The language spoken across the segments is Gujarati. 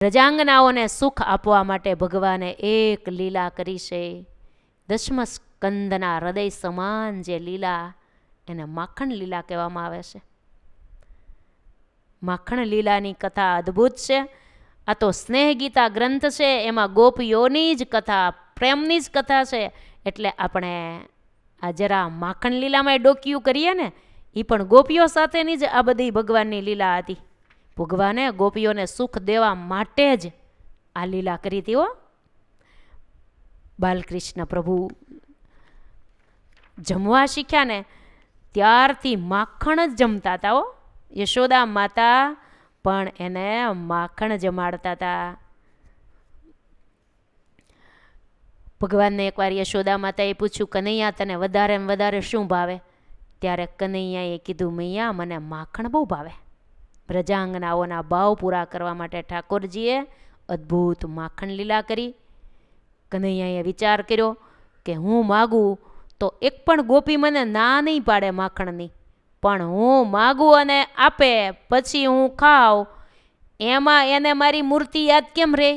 રજાંગનાઓને સુખ આપવા માટે ભગવાને એક લીલા કરી છે. દશમ સ્કંદના હૃદય સમાન જે લીલા, એને માખણ લીલા કહેવામાં આવે છે. માખણ લીલાની કથા અદ્ભુત છે. આ તો સ્નેહ ગીતા ગ્રંથ છે, એમાં ગોપીઓની જ કથા, પ્રેમની જ કથા છે. એટલે આપણે આ જરા માખણ લીલામાં ડોકિયું કરીએ ને, એ પણ ગોપીઓ સાથેની જ આ બધી ભગવાનની લીલા હતી. ભગવાને ગોપીઓને સુખ દેવા માટે જ આ લીલા કરી હતી. હો, બાલકૃષ્ણ પ્રભુ જમવા શીખ્યા ને ત્યારથી માખણ જ જમતા હતા. હો, યશોદા માતા પણ એને માખણ જમાડતા હતા. ભગવાનને એકવાર યશોદા માતાએ પૂછ્યું, કનૈયા તને વધારે ને વધારે શું ભાવે? ત્યારે કનૈયાએ કીધું, મૈયા મને માખણ બહુ ભાવે. પ્રજાંગનાઓના ભાવ પૂરા કરવા માટે ઠાકોરજીએ અદ્ભુત માખણ લીલા કરી. કનૈયાએ વિચાર કર્યો કે હું માગું તો એક પણ ગોપી મને ના નહીં પાડે માખણની, પણ હું માગું અને આપે પછી હું ખાઉં, એમાં એને મારી મૂર્તિ યાદ કેમ રહે?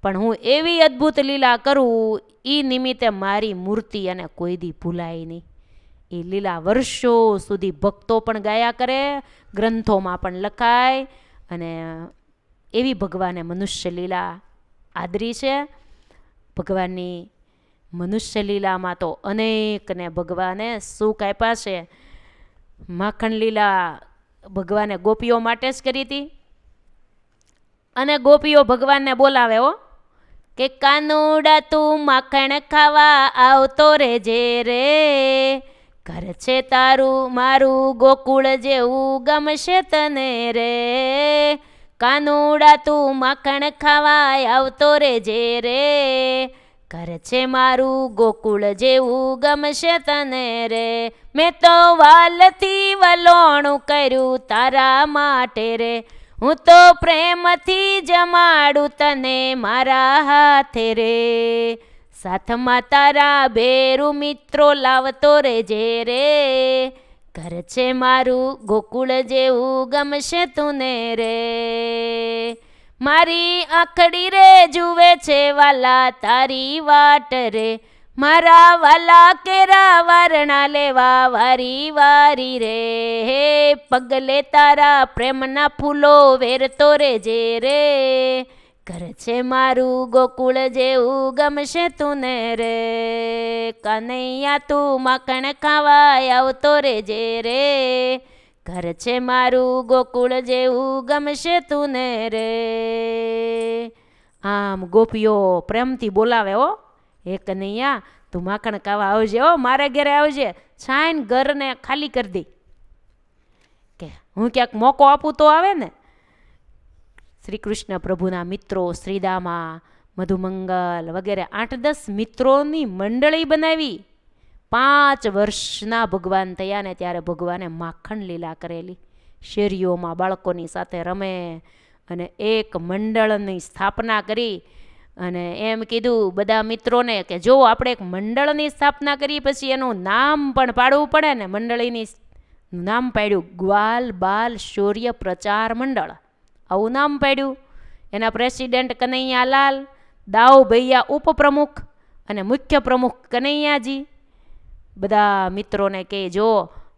પણ હું એવી અદ્ભુત લીલા કરું, એ નિમિત્તે મારી મૂર્તિ અને કોઈ દી ભૂલાય નહીં. એ લીલા વર્ષો સુધી ભક્તો પણ ગાયા કરે, ગ્રંથોમાં પણ લખાય. અને એવી ભગવાને મનુષ્ય લીલા આદરી છે. ભગવાનની મનુષ્ય લીલામાં તો અનેકને ભગવાને સુખ આપ્યા છે. માખણ લીલા ભગવાને ગોપીઓ માટે જ કરી હતી. અને ગોપીઓ ભગવાનને બોલાવે, હો, કે કાનુડા તું માખણ ખાવા આવતો રેજે રે, ઘર છે તારું મારું ગોકુળ જેવું ગમશે તને રે. કાનુડા તું માખણ ખાવા આવતો રેજે રે, ઘર છે મારું ગોકુળ જેવું ગમશે તને રે. મેં તો વાલથી વલોણું કર્યું તારા માટે રે, હું તો પ્રેમથી જમાડું તને મારા હાથે રે. સાથમાં તારા બેરુ મિત્રો લાવતો રેજે રે, ઘર છે મારું ગોકુળ જેવું ગમશે તુને રે. મારી આંખડી રે જુએ છે વાલા તારી વાટ રે, મારા વાલા કેરા વારણા લેવા વારી વારી રે. પગલે તારા પ્રેમના ફૂલો વેરતો રેજે રે, ઘર છે મારું ગોકુળ જેવું ગમશે તુને રે. કનૈયા તું માખણ ખાવા આવતો રેજે રે, ઘર છે મારું ગોકુળ જેવું ગમશે તુને રે. આમ ગોપીઓ પ્રેમથી બોલાવે, હો, હે કનૈયા તું માખણ ખાવા આવજે, હો, મારા ઘરે આવજે, છાઈને ઘરને ખાલી કરી દે, કે હું ક્યાંક મોકો આપું તો આવે ને. શ્રી કૃષ્ણ પ્રભુના મિત્રો શ્રીદામા, મધુમંગલ વગેરે 8-10 મિત્રોની મંડળી બનાવી. 5 વર્ષના ભગવાન થયા ને ત્યારે ભગવાને માખણ લીલા કરેલી. શેરીઓમાં બાળકોની સાથે રમે અને એક મંડળની સ્થાપના કરી. અને એમ કીધું બધા મિત્રોને કે જો આપણે એક મંડળની સ્થાપના કરી પછી એનું નામ પણ પાડવું પડે ને. મંડળીની નામ પાડ્યું ગ્વાલ બાલ શૌર્ય પ્રચાર મંડળ, આવું નામ પાડ્યું. એના પ્રેસિડેન્ટ કનૈયાલાલ, દાઉ ભૈયા ઉપપ્રમુખ અને મુખ્ય પ્રમુખ કનૈયાજી. બધા મિત્રોને કહે જો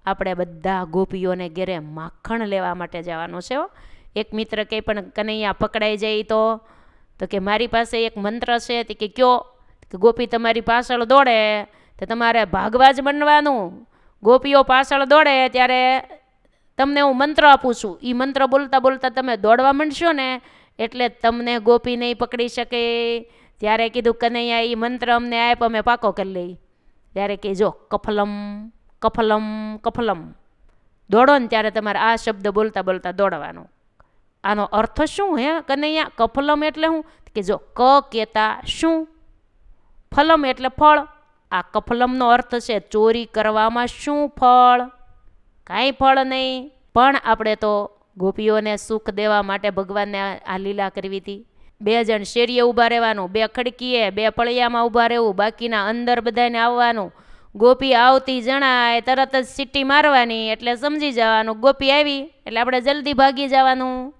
આપણે બધા ગોપીઓને ઘેરે માખણ લેવા માટે જવાનું છે. એક મિત્ર કહે પણ કનૈયા પકડાઈ જાય તો કે મારી પાસે એક મંત્ર છે. તે કે કયો? કે ગોપી તમારી પાછળ દોડે તો તમારે ભાગવા જ બનવાનું. ગોપીઓ પાછળ દોડે ત્યારે તમને હું મંત્ર આપું છું, એ મંત્ર બોલતા બોલતા તમે દોડવા માંડશો ને એટલે તમને ગોપી નહીં પકડી શકે. ત્યારે કીધું કનૈયા એ મંત્ર અમને આપ, અમે પાકો કરી લઈ. ત્યારે કે જો કફલમ કફલમ કફલમ દોડો ને ત્યારે તમારે આ શબ્દ બોલતા બોલતા દોડવાનો. આનો અર્થ શું હે કનૈયા? કફલમ એટલે શું? કે જો ક કહેતા શું, ફલમ એટલે ફળ. આ કફલમનો અર્થ છે ચોરી કરવામાં શું ફળ? કાંઈ ફળ નહીં. પણ આપણે તો ગોપીઓને સુખ દેવા માટે ભગવાનને આ લીલા કરવી હતી. 2 જણ શેરીએ ઊભા રહેવાનું, 2 ખડકીએ, 2 પળિયામાં ઊભા રહેવું, બાકીના અંદર બધાને આવવાનું. ગોપી આવતી જણાય તરત જ સીટી મારવાની એટલે સમજી જવાનું ગોપી આવી એટલે આપણે જલ્દી ભાગી જવાનું.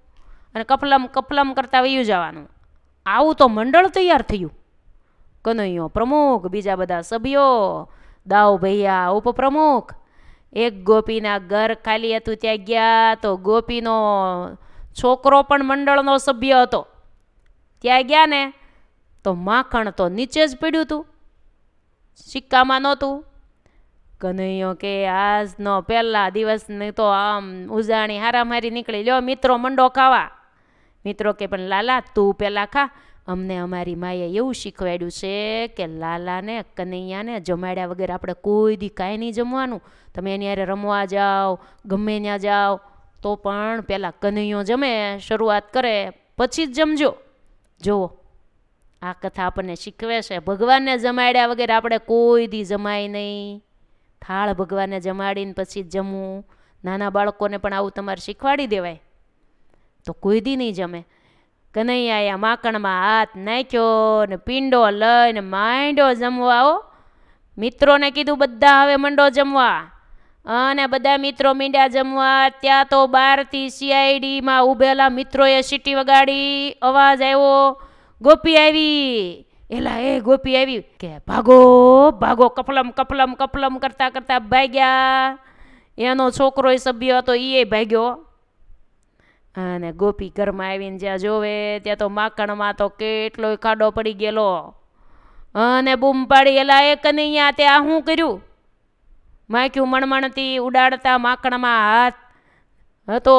અને કપલમ કપલમ કરતા વયું જવાનું. આવું તો મંડળ તૈયાર થયું. કનૈયો પ્રમુખ, બીજા બધા સભ્યો, દાવ ભૈયા ઉપપ્રમુખ. એક ગોપીના ઘર ખાલી હતું, ત્યાં ગયા તો ગોપીનો છોકરો પણ મંડળનો સભ્ય હતો. ત્યાં ગયા ને તો માખણ તો નીચે જ પડ્યું હતું, સિક્કામાં નહોતું. કનૈયો કે આજનો પહેલા દિવસની તો આમ ઉજાણી હારામારી નીકળી, લ્યો મિત્રો મંડો ખાવા. મિત્રો કે પણ લાલા તું પહેલાં ખા, અમને અમારી માએ એવું શીખવાડ્યું છે કે લાલાને કનૈયાને જમાડ્યા વગર આપણે કોઈ દી કાંઈ નહીં જમવાનું. તમે એની હારે રમવા જાઓ, ગમે ત્યાં જાઓ તો પણ પહેલાં કનૈયો જમે, શરૂઆત કરે, પછી જ જમજો. જુઓ આ કથા આપણને શીખવે છે, ભગવાનને જમાડ્યા વગર આપણે કોઈ દી જમાય નહીં. થાળ ભગવાનને જમાડીને પછી જ જમવું. નાના બાળકોને પણ આવું તમારે શીખવાડી દેવાય તો કોઈ દી નહીં જમે. કનૈયાએ માખણમાં હાથ નાખ્યો ને પીંડો લઈને માંડ્યો જમવા. હો મિત્રોને કીધું બધા હવે મંડો જમવા, અને બધા મિત્રો મીંડ્યા જમવા. ત્યાં તો બહારથી સીઆઈડીમાં ઊભેલા મિત્રોએ સીટી વગાડી, અવાજ આવ્યો, ગોપી આવી. એલા એ ગોપી આવી કે ભાગો ભાગો, કપલમ કપલમ કપલમ કરતા કરતા ભાગ્યા. એનો છોકરો સભ્ય હતો એ ભાગ્યો. અને ગોપી ઘરમાં આવીને જ્યાં જોવે ત્યાં તો માખણમાં તો કેટલો ખાડો પડી ગયેલો. અને બૂમ પાડી, એલા એ કનૈયા તે આ શું કર્યું? માખ્યું મણમણતી ઉડાડતા માખણમાં હાથ હતો,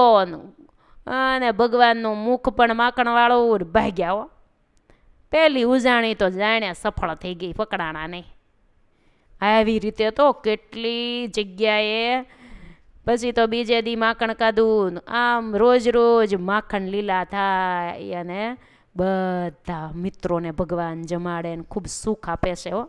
અને ભગવાનનું મુખ પણ માખણવાળું. ભાગ્યા. હો પહેલી ઉજાણી તો જાણ્યા સફળ થઈ ગઈ, પકડાણા નહીં. આવી રીતે તો કેટલી જગ્યાએ પછી તો બીજે દી માખણ કાઢું. આમ રોજ રોજ માખણ લીલા થાય અને બધા મિત્રોને ભગવાન જમાડે ને ખૂબ સુખ આપે છે. હો